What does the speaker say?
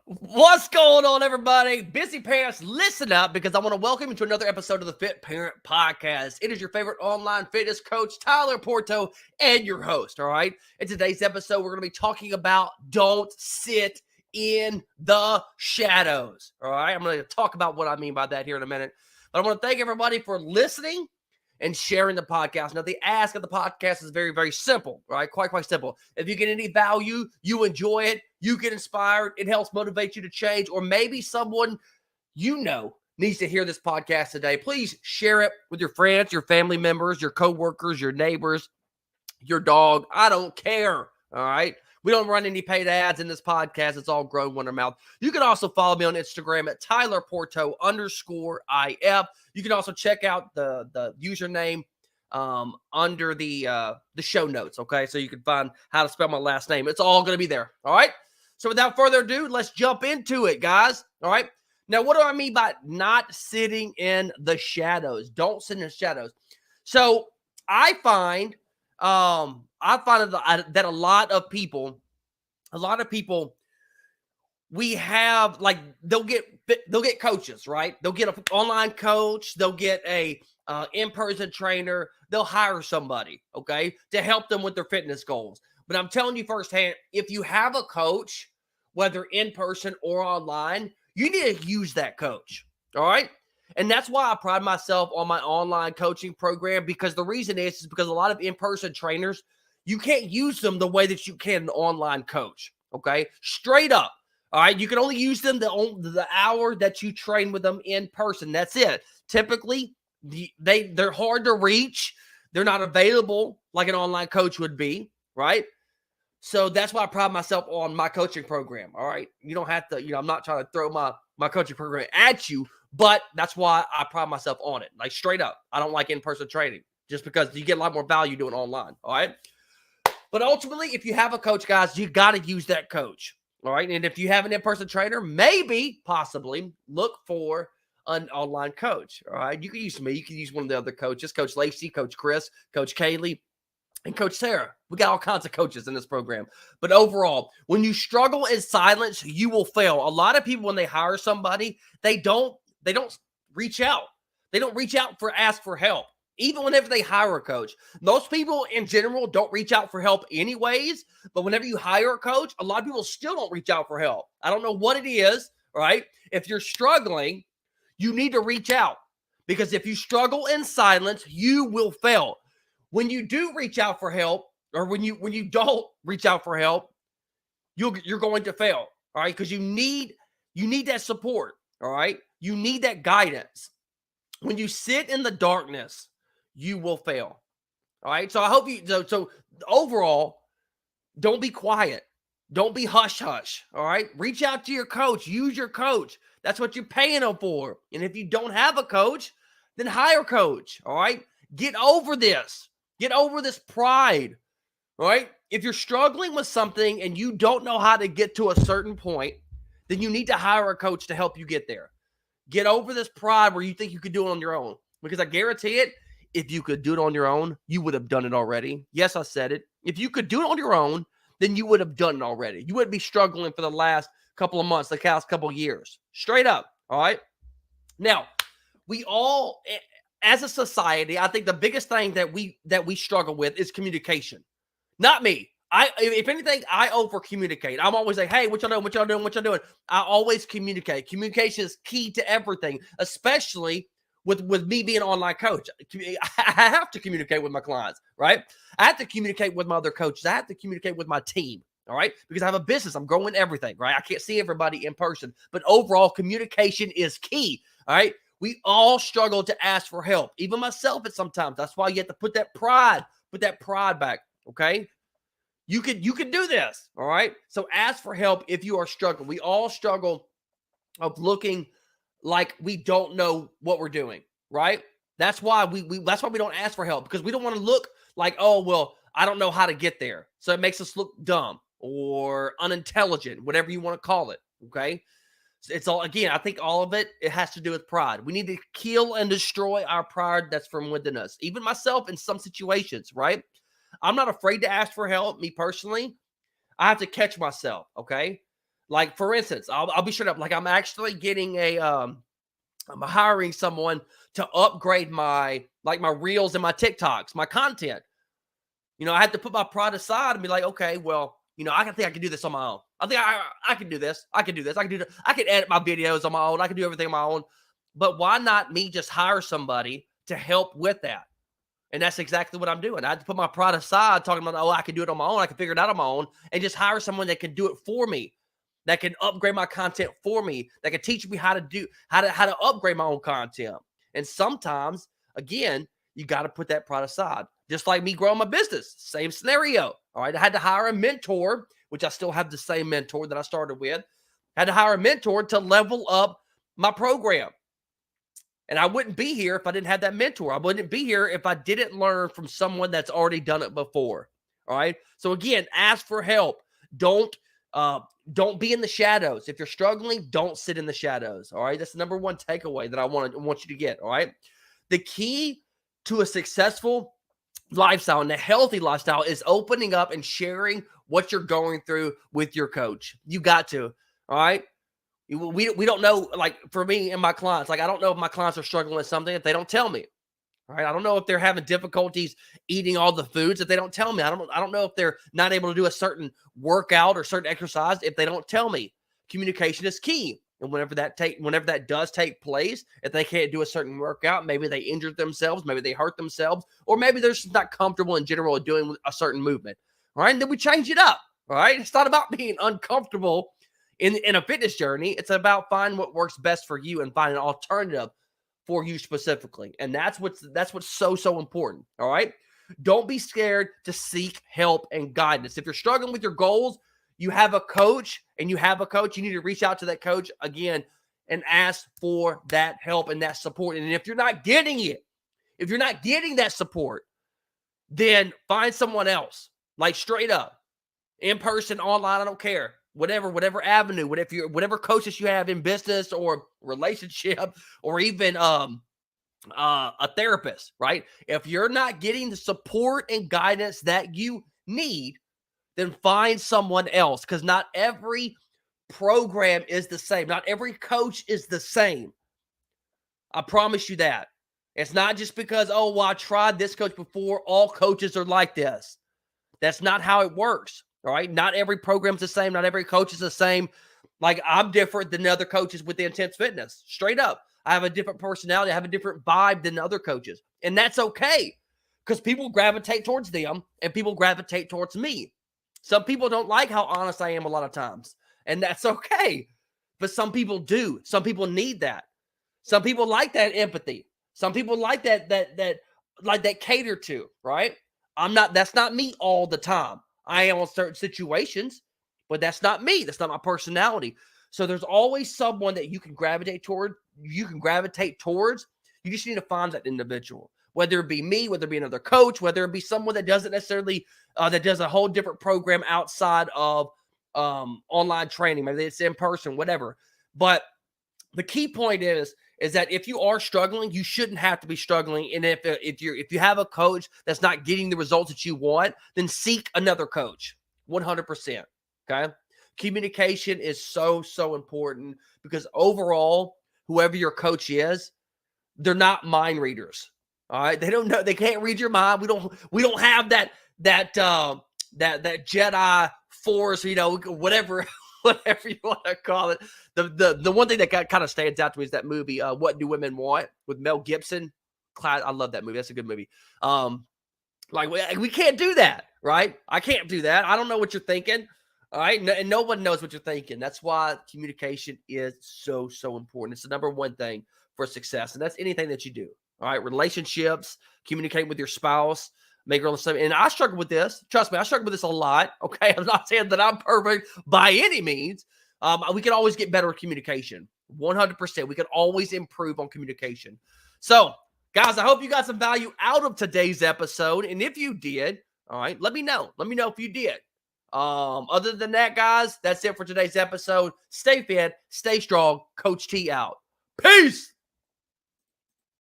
What's going on, everybody? Busy parents, listen up because I want to welcome you to another episode of the Fit Parent Podcast. It is your favorite online fitness coach, Tyler Porto, and your host, all right? In today's episode, we're going to be talking about don't sit in the shadows, all right? I'm going to talk about what I mean by that here in a minute. But I want to thank everybody for listening and sharing the podcast. Now, the ask of the podcast is very, very simple, right? Quite simple. If you get any value, you enjoy it, you get inspired, it helps motivate you to change, or maybe someone you know needs to hear this podcast today, please share it with your friends, your family members, your coworkers, your neighbors, your dog. I don't care, all right? We don't run any paid ads in this podcast. It's all grown word of mouth. You can also follow me on Instagram at TylerPorto_IF. You can also check out the username under the show notes, okay? So you can find how to spell my last name. It's all going to be there, all right? So without further ado, let's jump into it, guys, all right? Now, what do I mean by not sitting in the shadows? Don't sit in the shadows. So I find that a lot of people, we have like they'll get coaches, right? They'll get an online coach, they'll get a in-person trainer, they'll hire somebody, okay, to help them with their fitness goals. But I'm telling you firsthand, if you have a coach, whether in person or online, you need to use that coach, all right? And that's why I pride myself on my online coaching program, because the reason is because a lot of in-person trainers, you can't use them the way that you can an online coach, okay? Straight up, all right? You can only use them the hour that you train with them in person. That's it. Typically, they're hard to reach. They're not available like an online coach would be, right? So that's why I pride myself on my coaching program, all right? You don't have to, I'm not trying to throw my coaching program at you, but that's why I pride myself on it. Like straight up, I don't like in-person training just because you get a lot more value doing online, all right? But ultimately, if you have a coach, guys, you got to use that coach, all right? And if you have an in-person trainer, maybe, possibly, look for an online coach, all right? You can use me. You can use one of the other coaches, Coach Lacey, Coach Chris, Coach Kaylee, and Coach Sarah. We got all kinds of coaches in this program. But overall, when you struggle in silence, you will fail. A lot of people, when they hire somebody, they don't reach out. They don't reach out ask for help. Even whenever they hire a coach, most people in general don't reach out for help anyways. But whenever you hire a coach, a lot of people still don't reach out for help. I don't know what it is, right? If you're struggling, you need to reach out, because if you struggle in silence, you will fail. When you do reach out for help, or when you don't reach out for help, you're going to fail, all right? Because you need that support, all right? You need that guidance. When you sit in the darkness, you will fail, all right? So I hope so overall, don't be quiet. Don't be hush-hush, all right? Reach out to your coach. Use your coach. That's what you're paying them for. And if you don't have a coach, then hire a coach, all right? Get over this. Get over this pride, all right? If you're struggling with something and you don't know how to get to a certain point, then you need to hire a coach to help you get there. Get over this pride where you think you could do it on your own, because I guarantee it, if you could do it on your own, you would have done it already. Yes, I said it. If you could do it on your own, then you would have done it already. You wouldn't be struggling for the last couple of months, the last couple of years. Straight up, all right? Now, we all, as a society, I think the biggest thing that we struggle with is communication. Not me. If anything, I over communicate. I'm always like, hey, what y'all doing? What y'all doing? What y'all doing? I always communicate. Communication is key to everything, especially with me being an online coach. I have to communicate with my clients, right? I have to communicate with my other coaches. I have to communicate with my team, all right? Because I have a business. I'm growing everything, right? I can't see everybody in person. But overall, communication is key, all right? We all struggle to ask for help, even myself at sometimes. That's why you have to put that pride back, okay? You can do this, all right? So ask for help if you are struggling. We all struggle of looking like we don't know what we're doing, right? That's why we don't ask for help, because we don't want to look like, oh, well, I don't know how to get there. So it makes us look dumb or unintelligent, whatever you want to call it, okay? It's all, again, I think all of it has to do with pride. We need to kill and destroy our pride that's from within us. Even myself in some situations, right? I'm not afraid to ask for help, me personally. I have to catch myself, okay? Like, for instance, I'll be straight up. Like, I'm actually getting I'm hiring someone to upgrade my reels and my TikToks, my content. I had to put my pride aside and be like, okay, well, I think I can do this on my own. I think I can do this. I can do this. I can do that. I can edit my videos on my own. I can do everything on my own. But why not me just hire somebody to help with that? And that's exactly what I'm doing. I had to put my pride aside, talking about, I can do it on my own. I can figure it out on my own, and just hire someone that can do it for me, that can upgrade my content for me, that can teach me how to upgrade my own content. And sometimes, again, you got to put that pride aside. Just like me growing my business, same scenario. All right, I had to hire a mentor, which I still have the same mentor that I started with. I had to hire a mentor to level up my program. And I wouldn't be here if I didn't have that mentor. I wouldn't be here if I didn't learn from someone that's already done it before. All right. So again, ask for help. Don't be in the shadows. If you're struggling, don't sit in the shadows. All right. That's the number one takeaway that I want you to get. All right. The key to a successful lifestyle and a healthy lifestyle is opening up and sharing what you're going through with your coach. You got to. All right. We don't know, like for me and my clients, like I don't know if my clients are struggling with something if they don't tell me. All right. I don't know if they're having difficulties eating all the foods if they don't tell me. I don't know if they're not able to do a certain workout or certain exercise if they don't tell me. Communication is key. And whenever that does take place, if they can't do a certain workout, maybe they injured themselves, maybe they hurt themselves, or maybe they're just not comfortable in general doing a certain movement. All right. And then we change it up. All right. It's not about being uncomfortable in a fitness journey. It's about finding what works best for you and find an alternative for you specifically. And that's what's so important. All right. Don't be scared to seek help and guidance. If you're struggling with your goals, you have a coach, you need to reach out to that coach again and ask for that help and that support. And if you're not getting it, if you're not getting that support, then find someone else, like straight up, in person, online, I don't care. Whatever avenue, whatever coaches you have in business or relationship or even a therapist, right? If you're not getting the support and guidance that you need, then find someone else, because not every program is the same. Not every coach is the same. I promise you that. It's not just because, I tried this coach before, all coaches are like this. That's not how it works. All right. Not every program's the same. Not every coach is the same. Like, I'm different than other coaches with the Intense Fitness. Straight up. I have a different personality. I have a different vibe than other coaches. And that's okay, because people gravitate towards them and people gravitate towards me. Some people don't like how honest I am a lot of times, and that's okay. But some people do. Some people need that. Some people like that empathy. Some people like that cater to, right? That's not me all the time. I am on certain situations, but that's not me. That's not my personality. So there's always someone that you can gravitate toward. You just need to find that individual, whether it be me, whether it be another coach, whether it be someone that doesn't necessarily, that does a whole different program outside of online training. Maybe it's in person, whatever. But the key point is that if you are struggling, you shouldn't have to be struggling. And if you have a coach that's not getting the results that you want, then seek another coach. 100%. Okay. Communication is so important, because overall, whoever your coach is, they're not mind readers. All right. They don't know. They can't read your mind. We don't have that Jedi Force, whatever you want to call it. The one thing that kind of stands out to me is that movie, What Do Women Want, with Mel Gibson. I love that movie. That's a good movie. We can't do that, right? I can't do that. I don't know what you're thinking. All right. And no one knows what you're thinking. That's why communication is so important. It's the number one thing for success. And that's anything that you do. All right. Relationships, communicate with your spouse, make her understand. And I struggle with this. Trust me, I struggle with this a lot. Okay. I'm not saying that I'm perfect by any means. We can always get better with communication. 100%. We can always improve on communication. So, guys, I hope you got some value out of today's episode. And if you did, all right, let me know. Let me know if you did. Other than that, guys, that's it for today's episode. Stay fit, stay strong. Coach T out. Peace.